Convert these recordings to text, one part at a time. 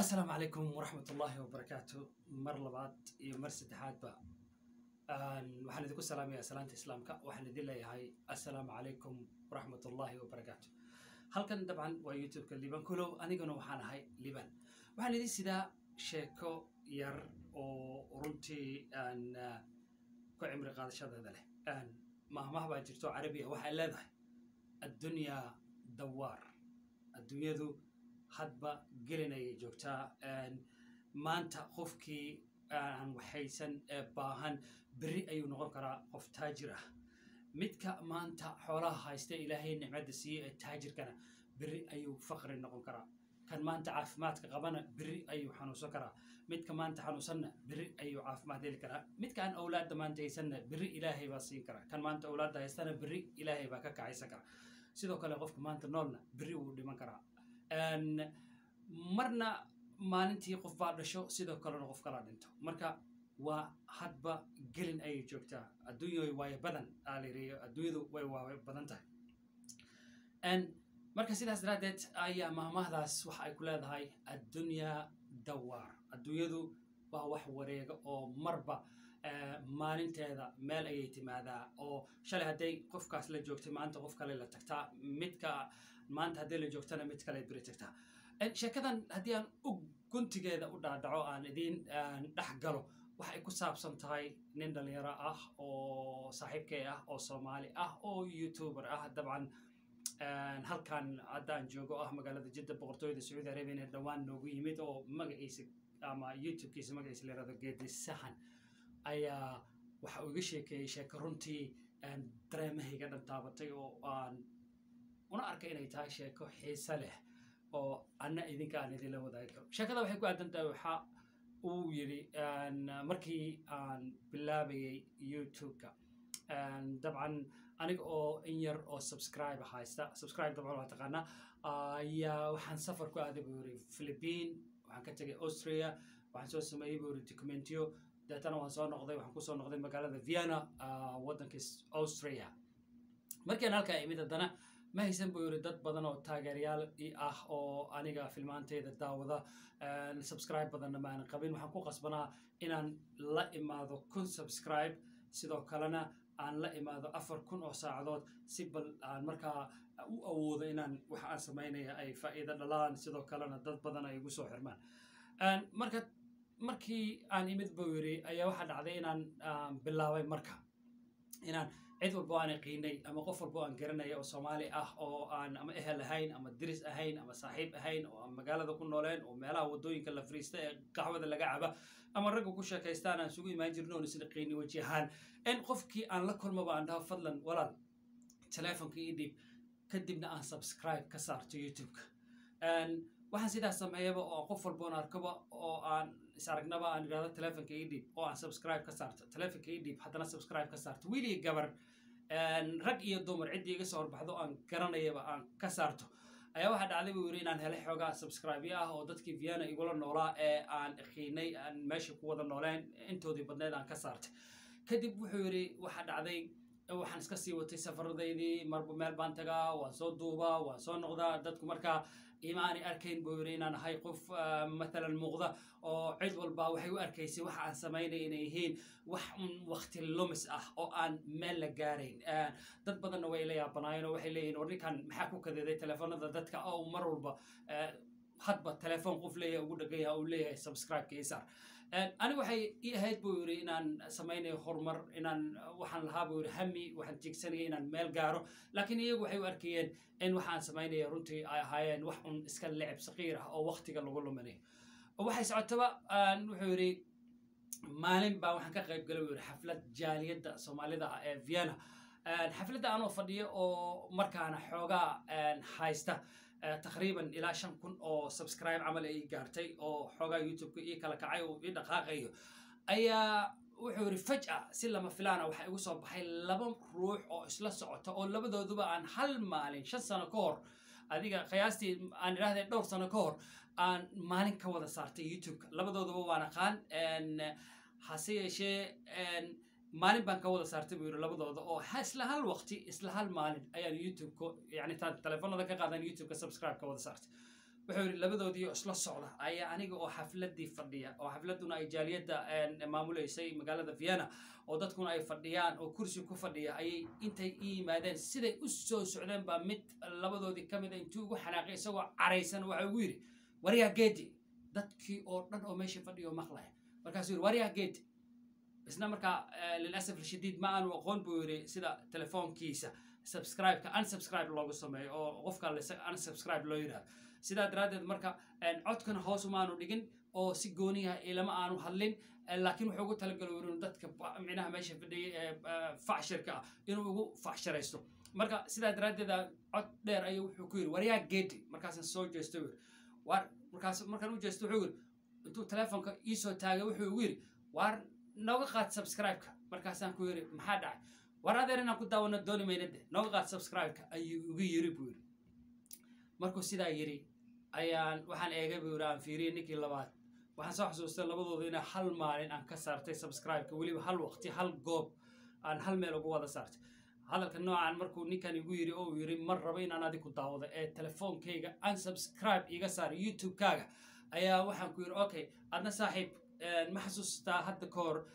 السلام عليكم ورحمة الله وبركاته. مر لبعض مر سدحات بقى. waxaan idinku salaamayaa salaanta islaamka waxaan idin leeyahay assalaamu calaykum waraxmatullaahi wabarakaatu. halkan dabcan waa youtube-ka liban kulow, aniguna waxaan ahay liban. waxaan idin sidaa sheeko yar oo runtii ku cimri qaadashadeeda leh. mahmah baa jirto carabi ah, waxay leedahay addunyaa dawaar, adduunyadu hadba gelinayay joogtaa. maanta qofkii aan waxaysan baahan beri ayuu noqon karaa qof taajir ah. midka maanta xoolaha haysta ilaahay nicmada siiyey ee taajirkana beri ayuu faqri noqon karaa. kan maanta caafimaadka qabana beri ayuu xanuunsan karaa. midka maanta xanuunsanna beri ayuu caafimaad heli karaa. midkaan awlaadda maanta haysanna beri ilaahay baa siin karaa. kan maanta awlaadda haystana beri ilaahay baa ka kacaysan karaa. sidoo kale qofka maanta noolna beri wuu dhiman karaa. marna maalintii qof baa dhasho, sidoo kalena qof kala dhinto. marka waa hadba gelin ayay joogtaa. adduunyadu waayo badan aaliriyo, adduunyadu way waayo badan tahay. marka sidaas daraaddeed ayaa mahmahdaas waxa ay ku leedahay addunyaa dawaar, adduunyadu waa wax wareega oo marba maalinteeda meel ayay timaadaa. oo shalay hadday qofkaas la joogtay maanta qof kale la tagtaa, midka maanta hadday la joogtana mid kale beri tagtaa. sheekadan haddii aan u guntigeeda u dhaadhaco aan idiin dhex galo, waxay ku saabsan tahay nin dhalinyaro ah oo saaxiibkay ah oo Soomaali ah oo youtuber ah. dabcan halkan haddaan joogo ah magaalada Jidda, boqortooyada Sacuudi Arabiya, dhawaan noogu yimid oo magaciisa ama youtube-kiisa magaciisa la yiraahdo Geedi Sahan ayaa waxa uu iga sheekeeyey sheeko runtii dareemahayga dhan taabatay oo aan una arkay inay tahay sheeko xiiso leh oo anna idinka aan idinla wadaagi karo. sheekada waxay ku aadan tahay waxa uu yidhi markii aan bilaabayay youtube-ka, dabcan aniga oo in yar oo subscribe haysta, subscribe dabcan waa taqaanaa, ayaa waxaan safar ku aaday buu yidhi Philippine, waxaan ka tegay Austria, waxaan soo sameeyey buu yidhi documentiyo, deetana waan soo noqday, waxaan kusoo noqday magaalada Vienna, waddanka Austria. markiian halkaa imid haddana ma haysan buu yidhi dad badan oo taageerayaal ah oo aniga filmaanteyda daawada, subscribe badanna maanan qabin. waxaan ku qasbanaa inaan la imaado 1000 subscribe, sidoo kalena aan la imaado 4000 oo saacadood si bal aan markaa u awoodo inaan waxa aan samaynaya ay faa'iido dhalaan, sidoo kalena dad badan ay igu soo xirmaan. markii aan imid buu yidhi ayaa waxaa dhacday inaan bilaabay marka inaan cid walbo aan qiinay ama qof walbo aan garanaya oo Soomaali ah oo aan ama ehel ahayn ama diris ahayn ama saaxiib ahayn oo aan magaalada ku nooleen oo meelaha wadooyinka la fariista ee qaxwada laga caba ama ragga ku sheekaystaan aan isugu imaan jirno oo isla qiini wajahan in qofkii aan la kulmaba aan dhaho fadlan walaal telefonka ii dhib, kadibna aan subscribe ka saarto youtube-ka. waxaan sidaas sameeyaba oo qof walbo aan arkaba oo aan is aragnaba aan idhaahdo telefonka ii dhib oo aan subscribe ka saarto, telefonka ii dhib haddana subscribe ka saarto. wiil iyo gabar, rag iyo dumar ciddii iga soo horbaxdo aan garanayaba aan ka saarto, ayaa waxaa dhacday buu yidhi inaan helay xoogaa subscribe ah oo dadkii Vienna igula noolaa ee aan qiinay, aan meesha ku wada nooleen intoodii badneed aan ka saartay. kadib wuxuu yidhi waxaa dhacday waxaan iska sii watay safaradaydii, marba meel baan tagaa, waan soo duubaa, waan soo noqdaa. dadku markaa ima aanay arkayn buu yidhi inaan ahay qof matalan muuqda oo cid walba waxay u arkaysay waxa aan samaynay inay yihiin wax waqti lumis ah oo aan meel la gaarayn. dad badanna way la yaabanaayeen oo waxay leeyihin war ninkan maxaa ku kadeeday telefoonada dadka oo mar walba hadba telefoon qof leeyahay ugu dhagaya uu leeyahay subscribe-ka ii saar. aniga waxay ii ahayd buu yidhi inaan samaynayo horumar, inaan waxaan lahaa buu yidhi hami, waxaan tiigsanaya inaan meel gaaro, laakiin iyagu waxay u arkayeen in waxaan samaynaya runtii ay ahaayeen wax un iska leceb saqiir ah oo waqtiga lagu luminayo. waxay socotaba wuxuu yidhi maalin baa waxaan ka qayb galay buu yidhi xaflad jaaliyadda Soomaalida ah ee Vienna. xafladda anoo fadhiyo oo markaana xoogaa haysta taqriiban ilaa 5000 oo subscribe camal ay gaartay oo xoogaa youtube-ka ii kala kacay oo ii dhaqaaqayo, ayaa wuxuu yidhi faj'a si lama filaana waxaa igu soo baxay 2 ruux oo isla socota oo labadooduba aan hal maalin 5 sano ka hor, adiga qiyaastii aan idhaahday dhowr sano ka hor, aan maalin ka wada saartay youtube-ka. labadooduba waan aqaan, hase yeeshee maalin baan ka wada saartay buu yidhi labadooda oo isla hal waqti isla hal maalin ayaan youtube-ka yani taan telefoonada ka qaadan youtube-ka subscribe ka wada saartay. wuxuu yiri labadoodii isla socda ayaa aniga oo xafladii fadhiya oo xafladuna ay jaaliyada maamuleysay magaalada Vienna oo dadkuna ay fadhiyaan oo kursi ku fadhiya ay intay yimaadeen siday u soo socdeen ba mid labadoodii kamid ah intuu ugu xanaaqay isagoo careysan waxa uu yiri wariya geedi dadkii oo dhan oo meesha fadhiyo maqlay markaas yiri wariya geedi isna marka للاسف الشديد ما أنا أقول بوري سيدا تلفون كيسة سبسكرايب unsubscribe لوجو سمي أو قف قال unsubscribe لو يرها سيدا درادة مركا عد كان هوس ما أنا لقين أو سجونيها إلى ما أنا حلين لكن وحقو تلقوا يقولون دتك معناها ماشي بدي فع شركة إنه يقول فع شريستو مركا سيدا درادة عد دير أيو حكير وريا جدي مركا سنسوي جستوي مركا نو جستوي حقول أنتو تلفونك يسوي تاجي وحقول وار nooga qaad subscribe-ka markaasaan ku yiri maxaa dhacay war adeer inaan ku daawano dooni meynade nooga qaad subscribe-ka ayuu ugu yiri buu yiri markuu sidaa yiri ayaan waxaan eegay buu aan fiiriyay ninkii labaad waxaan soo xasuustay labadooda in hal maalin aan ka saartay subscribe-ka waliba hal waqti hal goob aan hal meel ugu wada saartay hadalka noocan markuu ninkan igu yiri oo yiri mar raba inaan adiga ku daawado ee telefoonkayga unsubscribe iga saar YouTube-kaaga ayaa waxaan ku yiri okay adna saaxiib ما حسوستا هاد كور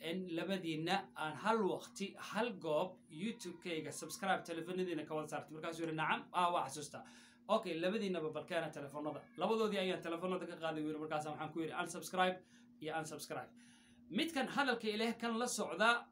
إن لبدينا عن هالوقتي هالجوب يوتيوب كيجا سبسكرايب تلفون دينا كوال صارت مركز يقول نعم وحسوستا أوكي لبدينا ببركانة تلفون هذا لبدو دي أيام تلفون هذا كقاضي يقول مركز محن كوير أن سبسكرايب يا أن سبسكرايب ميت كان هذا الكي إليه كان للسعودة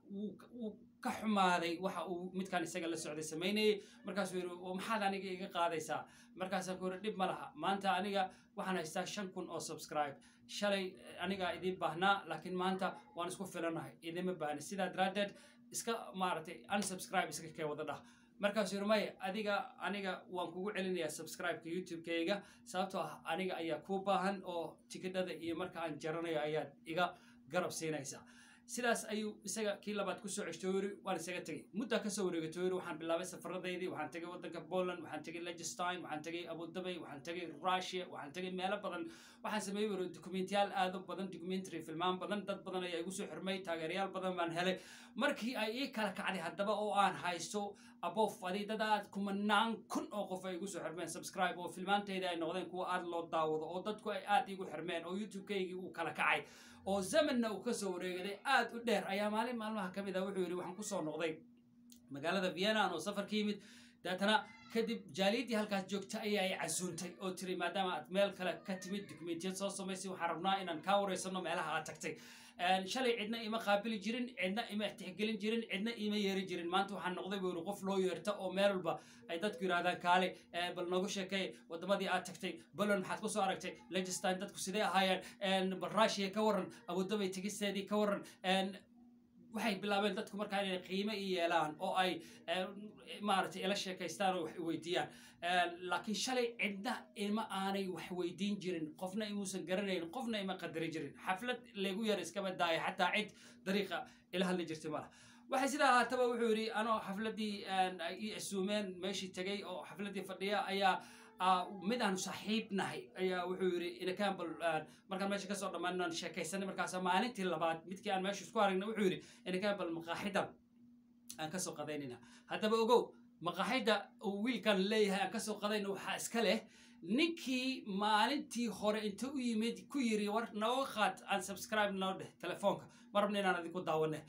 وكحماري وميت كان يسجل للسعودة سميني مركز يقول ومحل أنا كقاضي سا مركز يقول دب ملها ما أنت أنا وحنا يستاشن كون أو سبسكرايب شلي أنا إذا بهنا لكن ما أنت وأنا سكوب فلنا إذا ما بهنا سيدا درادد إسكا مارتي unsubscribe إسكا كي وضده مركز يرمي أنا وانكو علني سبسكرايب كيوتيوب كيجا سبتها أنا أيا كوباهن أو تكده إيه مركز أنجرنا أيا إيجا قرب سينايسا sidaas ayuu isaga kii labaad ku soo ceshtoori waan isaga tagay muddo ka soo wareegatoori waxaan bilaabay safaradaydii waxaan tagay wadanka Poland waxaan tagay Liechtenstein waxaan tagay Abu Dhabi waxaan tagay Russia waxaan tagay meelo badan waxaan sameeyay dokumentiyaal aad u badan documentary filmaan badan dad badan ayaa igu soo xirmay taageerayaal badan baan helay markii ay ii kala kacday haddaba oo aan haysto above fadidadaad kumanaan kun oo qof ay igu soo xirmeen subscribe oo filmaantayda ay noqdeen kuwa aad loo daawado oo dadku ay aad igu xirmeen oo YouTube-kaygii uu kala kacay oo zamanna uu ka soo wareegay aad u dheer ayaa maalmaha kamid ah wuxuu yiri waxaan ku soo noqday magaalada Vienna oo safar ka yimid daatana kadib jaaliyadii halkaas joogta ayay casuuntay oo tiri maadaama aad meel kale ka timid documentiyad soo samaysay waxaan rabnaa inaan ka wareysano meelaha aad tagtay shalay cidna ima qaabili jirin cidna ima tixgelin jirin cidna ima yeeri jirin maanta waxaan noqday buu qof loo yeerta oo meel walba ay dadku yiraahdaan kaale bal noogu sheekay wadamadii aad tagtay Poland maxaad ku soo aragtay Liechtenstein dadku sidee ahaayeen Russia ka waran Abu Dhabi tigisteedii ka waran waxay bilaabeen dadku markaa inay qiimo yeelaan oo ay maartay ila sheekaystaan oo wax weydiiyaan laakiin shalay cidna ima aanay wax weydiin jirin qofna imuusan garanayn qofna ima qadari jirin xaflad lagu yar iska badaay xataa cid dariiqa ila hadli jirtay malaha waxay sidaa haataba wuxuu yiri anoo xafladii ay isuumeen meeshii tagay oo xafladii fadhiya ayaa mid aan saaxiibnahay ayaa wuxuu yiri ina kan bal markaan meesha ka soo dhamaanaan sheekaysanay markaas maalintii labaad midkii aan meesha isku aragnay wuxuu yiri ina kan bal maqaaxida aan ka soo qadaynina haddaba ogow maqaaxida wiilkan leeyahay aan ka soo qadayno waxa iska leh ninkii maalintii hore inta u yimid ku yiri war nooga qaad aan subscribe noo dheh telefoonka marabna inaan adigu daawanay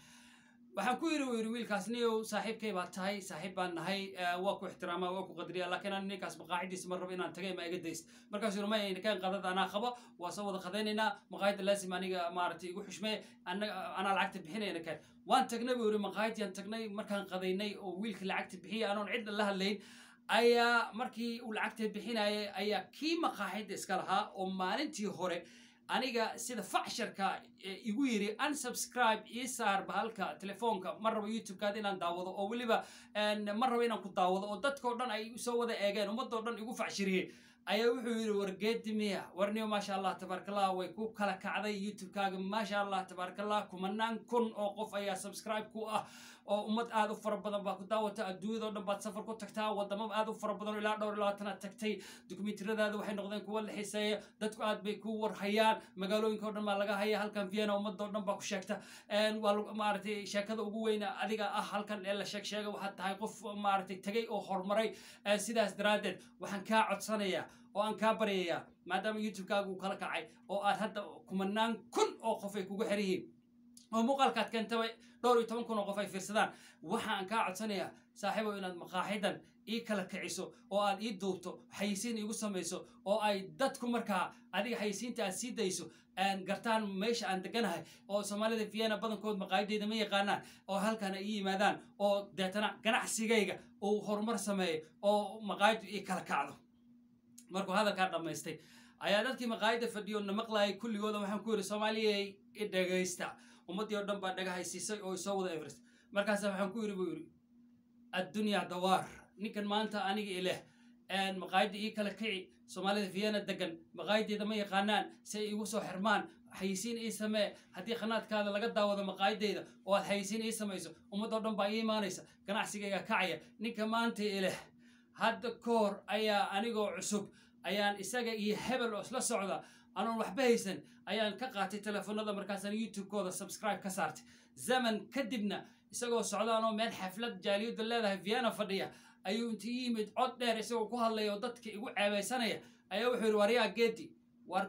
waxaan ku yiri wiilkaas niyow saaxiibkay baa tahay saaxiib baan nahay waa ku ixtiraama waa ku qadriya laakiin aan ninkaas maqaaxidiisa mar rabo inaan tagay ma iga days markaas yiri ma in kan qadada ana qabo waa soo wada qadaynayna maqaaxida laasim aniga maartay igu xushmay ana lacagta bixinayna kan waan tagnay buu yiri maqaaxidii aan tagnay markaan qadaynay oo wiilka lacagta bixiyay anoon cid la hadlayn ayaa markii uu lacagta bixinayay ayaa kii maqaaxida iska lahaa oo maalintii hore aniga sida facsharka igu yiri unsubscribe isaar bahalka telefoonka marraba YouTube-kaada inaan daawado oo waliba marraba inaan ku daawado oo dadkoo dhan ay soo wada eegeen ummadoo dhan igu facshiriyay ayaa wuxuu yiri wargeedimiya warniyo maasha Allah tabarakallah way ku kala kacday YouTube-kaaga maasha Allah tabarakallah kumanaan kun oo qof ayaa subscribe ku ah oo ummad aad u fara badan baa ku daawata adduunyada oo dhan baad safar ku tagtaa wadamo aad u fara badan ilaa dhowr 20 tagtay dokumentaradaada waxay noqdeen kuwa la xiiseeya dadku aad bay ku warhayaan magaalooyinka oo dhan baa laga haya halkan Vienna ummadda oo dhan baa ku sheegta waa maaragtay sheekada ugu weyn adiga ah halkan ee la sheegay waxaad tahay qof maaragtay tagay oo horumaray sidaas daraadeed waxaan kaa codsanayaa oo aan kaa baryayaa maadaama youtube-kaaga uu kala kacay oo aad hadda kumanaan kun oo qof ay kugu xiran yihiin oo muuqaalkaad keentaba dhowr iyo 10 kun oo qof ay fiirsadaan waxaan kaa codsanayaa saaxiibo inaad maqaaxidan ii kala kiciso oo aad ii duubto xayisiin iigu samayso oo ay dadku markaa adiga xayisiinta aad sii dayso gartaan meesha aan deganahay oo Soomaalida Vienna badankood maqaaxideeda ma yaqaanaan oo halkan ay yimaadaan oo deetana ganacsigayga uu horumar sameeyo oo maqaaxidu ii kala kacdo markuu hadalkaa dhamaystay ayaa dadkii maqaayada fadhiyo na maqlaayay kulligooda waxaan ku yiri Soomaaliyeey i dhageysta ummadii oo dhan baa dhagahaysiisay oo soo wada Everest markaas waxaan ku yiri buu yiri adduunya dawaar ninkan maanta aniga ileh maqaayada ii kala kici Soomaalida Vienna degan maqaayadeeda ma yaqaanaan si ay igu soo xirmaan xayisiin ii samee haddii qanaadkaada laga daawado maqaayadeeda oo aad xayisiin ii samayso ummadda oo dhan baa ii imaanaysa ganacsigayga kacaya ninka maanta ileh hadda koor ayaa anigoo cusub ayaan isaga iyo hebel oo isla socda anoon waxba haysan ayaan ka qaatay telefoonada markaasaan youtube-kooda subscribe ka saartay zaman kadibna isagoo socdaanoo meel xaflad jaaliyadda leedahay Vienna fadhiya ayuu intii yimid cod dheer isagoo ku hadlaya oo dadka igu ceebaysanaya ayaa wuxuu yiri waryaa geedi war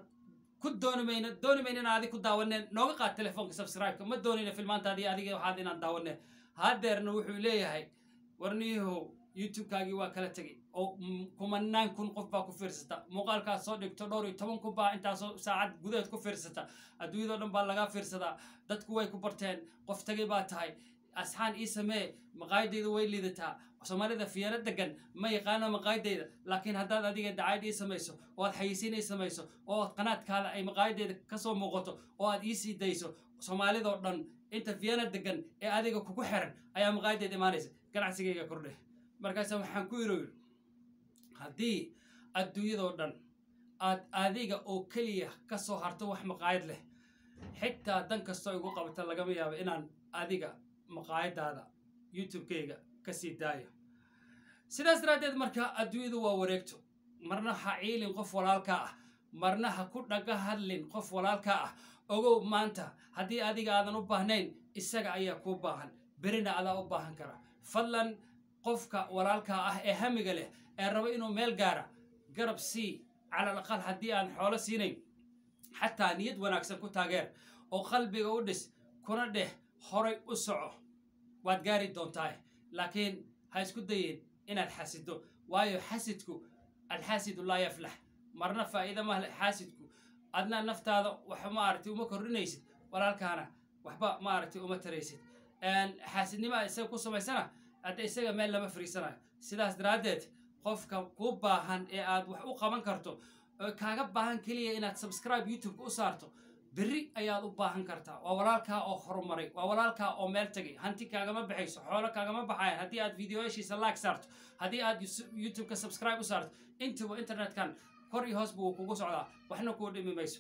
ku doonimayna inaad ku daawaneen nooga qaad telefoonka subscribe ma doonayna filmaantaadii adiga waxaad inaan daawaneen hadeerna wuxuu leeyahay warniyahow youtube-kaagii waa kala tegay oo kumanaan kun qof baa ku fiirsata muuqaalkaas soo dhigto dhowr iyo 10 kun baa intaasoo saacad gudaheed ku fiirsata adduunyada oo dhan baa laga fiirsadaa dadku way ku barteen qof tagay baa tahay asxaan ii samee maqaayadeeda way liidataa Soomaalida Vienna degan ma yaqaana maqaayadeeda laakiin haddaad adiga dacayd ii samayso oo aad xayisiin ii samayso oo qanaadkaada ay maqaayadeeda ka soo muuqato oo aad ii sii dayso Soomaalida oo dhan inta Vienna degan ee adiga kugu xiran ayaa maqaayadeeda imaanaysa ganacsigayga kordhay markaas waxaan ku yiri haddii adduunyada oo dhan aad adiga oo kaliya ka soo harto wax maqaayad leh xitaa dan kastoo igu qabata lagama yaabo inaan adiga maqaayadaada youtube-kayga ka sii daayo sidaas daraadeed marka adduunyadu waa wareegto marna ha ciilin qof walaalka ah marna ha ku dhaga hadlin qof walaalka ah ogow maanta haddii adiga aadan u baahnayn isaga ayaa kuu baahan berina adaa u baahan kara fadlan qofka walaalka ah ee hamiga leh ee raba inuu meel gaara garab sii cala alaqal haddii aan xoolo siinayn xataa niyad wanaagsan ku taageer oo qalbiga u dhis kuna dheh horay u soco waad gaari doontaa laakiin ha isku dayin inaad xasido waayo xasidku alxasidu laa yaflax marna faa'iido ma leh xasidku adna naftaada wax maaragtay uma kordhinaysid walaalkaana waxba maaragtay uma taraysid xaasidnimo isaga ku samaysana hadda isaga meel lama fariisanayo sidaas daraadeed qofka ku baahan ee aad wax u qaban karto kaaga baahan kaliya inaad subscribe youtube u saarto berri ayaad u baahan kartaa waa walaalkaa oo horumaray waa walaalkaa oo meel tagay hanti kaagama baxayso xoolo kaagama baxayan haddii aad videoyashiisa like saarto haddii aad youtube-ka subscribe u saarto intuba internetkan kor iyo hoos buu kugu socdaa waxna kuu dhimi mayso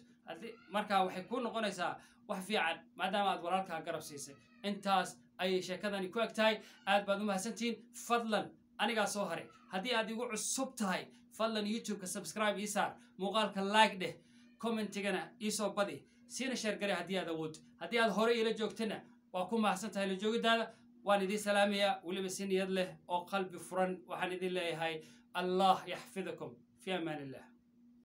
markaa waxay kuu noqonaysaa wax fiican maadaama aad walaalkaa garab siisay intaas ayay sheekadani ku eg tahay aad baad u mahadsantihiin fadlan anigaa soo haray haddii aad igu cusub tahay fadlan youtube-ka subscribe ii saar muuqaalka like dheh commentigana ii soo badi siina sheer gare haddii aad awood haddii aad hore ila joogtana waa ku mahadsan tahay la joogidaada waan idiin salaamayaa weliba si niyad leh oo qalbi furan waxaan idin leeyahay allah yaxfidakum fi amaan illah